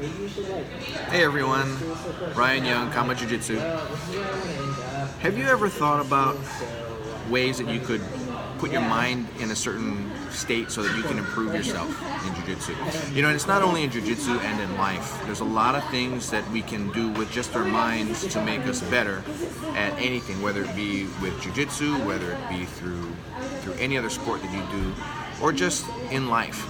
Hey everyone, Ryan Young, Kamajiujitsu. Have you ever thought about ways that you could put your mind in a certain state so that you can improve yourself in Jiu-Jitsu? You know, and it's not only in Jiu-Jitsu and in life. There's a lot of things that we can do with just our minds to make us better at anything, whether it be with Jiu-Jitsu, whether it be through any other sport that you do, or just in life.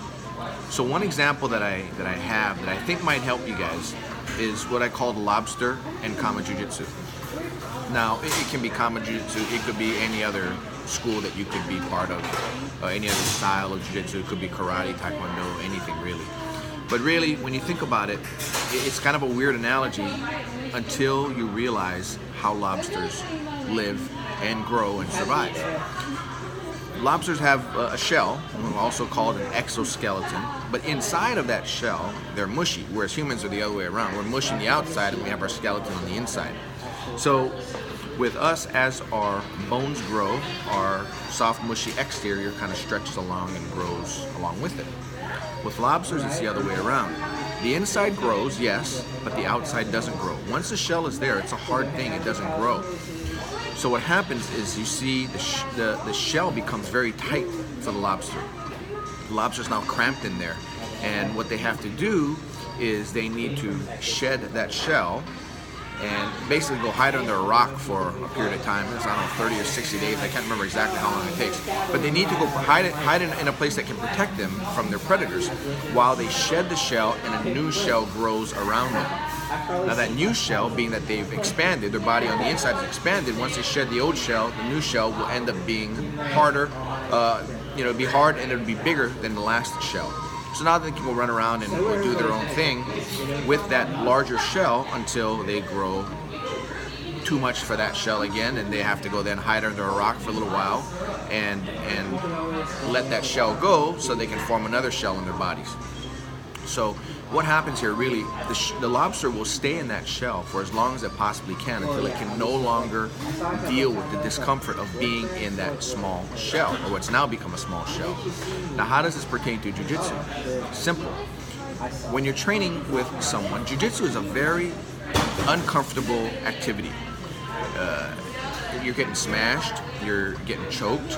So one example that I have that I think might help you guys is what I call the lobster and kamajiujitsu. Now, it can be kamajiujitsu, it could be any other school that you could be part of, any other style of jiu-jitsu. It could be karate, taekwondo, anything really. But really, when you think about it, it's kind of a weird analogy until you realize how lobsters live and grow and survive. Lobsters have a shell, also called an exoskeleton, but inside of that shell, they're mushy, whereas humans are the other way around. We're mushy on the outside and we have our skeleton on the inside. So with us, as our bones grow, our soft, mushy exterior kind of stretches along and grows along with it. With lobsters, it's the other way around. The inside grows, yes, but the outside doesn't grow. Once the shell is there, it's a hard thing, it doesn't grow. So what happens is you see the shell becomes very tight for the lobster. The lobster's now cramped in there, and what they have to do is they need to shed that shell and basically go hide under a rock for a period of time. It's, I don't know, 30 or 60 days. I can't remember exactly how long it takes. But they need to go hide in a place that can protect them from their predators while they shed the shell and a new shell grows around them. Now that new shell, being that they've expanded, their body on the inside is expanded, once they shed the old shell, the new shell will end up being harder, it'd be hard and it'll be bigger than the last shell. So now they can go run around and do their own thing with that larger shell until they grow too much for that shell again, and they have to go then hide under a rock for a little while and let that shell go so they can form another shell in their bodies. So what happens here really, the lobster will stay in that shell for as long as it possibly can until it can no longer deal with the discomfort of being in that small shell, or what's now become a small shell. Now, how does this pertain to Jiu-Jitsu? Simple. When you're training with someone, Jiu-Jitsu is a very uncomfortable activity. You're getting smashed, you're getting choked,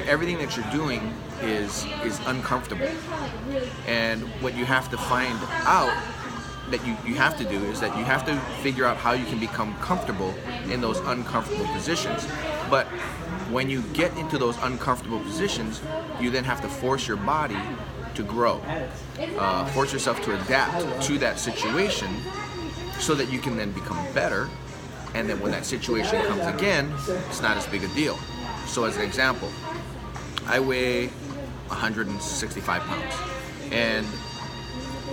everything that you're doing is uncomfortable. And what you have to find out that you have to do is that you have to figure out how you can become comfortable in those uncomfortable positions. But when you get into those uncomfortable positions, you then have to force your body to grow. Force yourself to adapt to that situation so that you can then become better. And then when that situation comes again, it's not as big a deal. So as an example, I weigh 165 pounds. And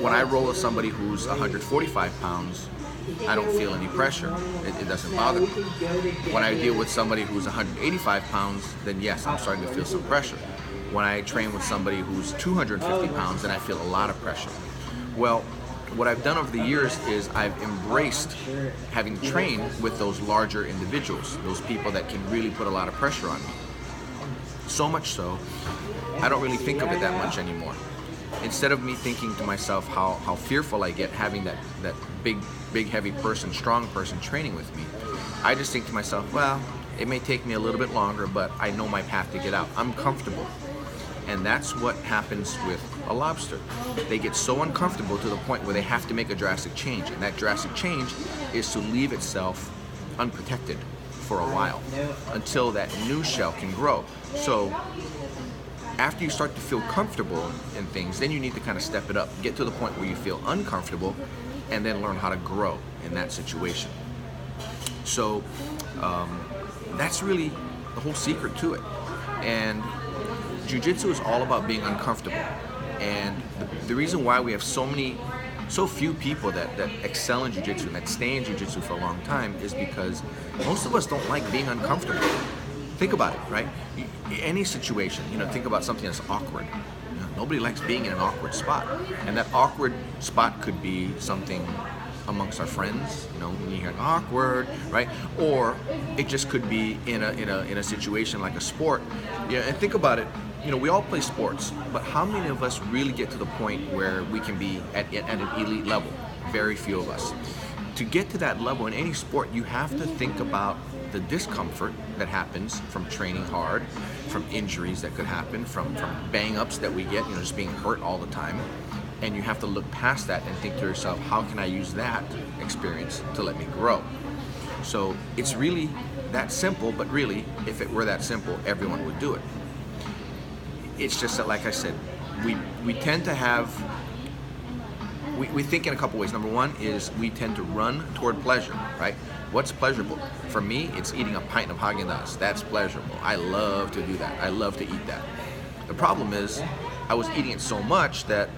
when I roll with somebody who's 145 pounds, I don't feel any pressure. It doesn't bother me. When I deal with somebody who's 185 pounds, then yes, I'm starting to feel some pressure. When I train with somebody who's 250 pounds, then I feel a lot of pressure. Well, what I've done over the years is I've embraced having trained with those larger individuals, those people that can really put a lot of pressure on me. So much so, I don't really think of it that much anymore. Instead of me thinking to myself how fearful I get having that big, heavy person, strong person training with me, I just think to myself, well, it may take me a little bit longer, but I know my path to get out. I'm comfortable. And that's what happens with a lobster. They get so uncomfortable to the point where they have to make a drastic change. And that drastic change is to leave itself unprotected for a while until that new shell can grow. So after you start to feel comfortable in things, then you need to kind of step it up, get to the point where you feel uncomfortable, and then learn how to grow in that situation. So that's really the whole secret to it. And Jiu-Jitsu is all about being uncomfortable. And the reason why we have so few people that excel in Jiu-Jitsu and that stay in Jiu-Jitsu for a long time is because most of us don't like being uncomfortable. Think about it, right? Any situation, think about something that's awkward. Nobody likes being in an awkward spot. And that awkward spot could be something amongst our friends, when you hear awkward, right? Or it just could be in a situation like a sport. And think about it, we all play sports, but how many of us really get to the point where we can be at an elite level? very few of us. To get to that level in any sport, you have to think about the discomfort that happens from training hard, from injuries that could happen, from bang-ups that we get, just being hurt all the time. And you have to look past that and think to yourself, how can I use that experience to let me grow? So it's really that simple, but really, if it were that simple, everyone would do it. It's just that, like I said, we tend to have, we think in a couple ways. Number one is we tend to run toward pleasure, right? What's pleasurable? For me, it's eating a pint of Haagen-Dazs. That's pleasurable. I love to do that. I love to eat that. The problem is, I was eating it so much that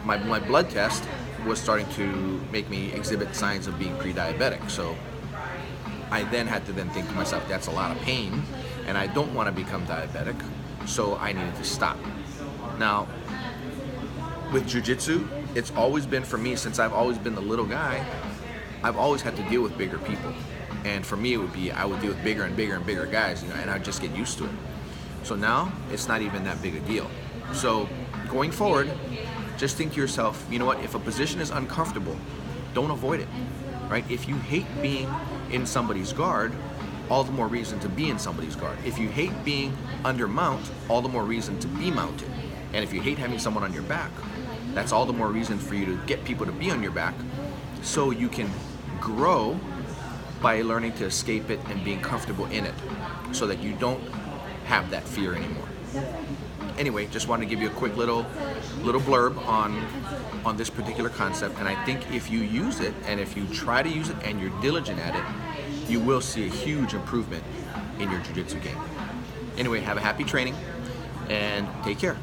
my blood test was starting to make me exhibit signs of being pre-diabetic. So I then had to think to myself, that's a lot of pain, and I don't want to become diabetic, so I needed to stop. Now, with Jiu-Jitsu, it's always been for me, since I've always been the little guy, I've always had to deal with bigger people. And for me, it would be, I would deal with bigger and bigger and bigger guys, and I'd just get used to it. So now, it's not even that big a deal. So going forward, just think to yourself, you know what, if a position is uncomfortable, don't avoid it, right? If you hate being in somebody's guard, all the more reason to be in somebody's guard. If you hate being under mount, all the more reason to be mounted. And if you hate having someone on your back, that's all the more reason for you to get people to be on your back, so you can grow by learning to escape it and being comfortable in it, so that you don't have that fear anymore. Anyway, just wanted to give you a quick little blurb on this particular concept, and I think if you use it, and if you try to use it and you're diligent at it, you will see a huge improvement in your jiu-jitsu game. Anyway, have a happy training and take care.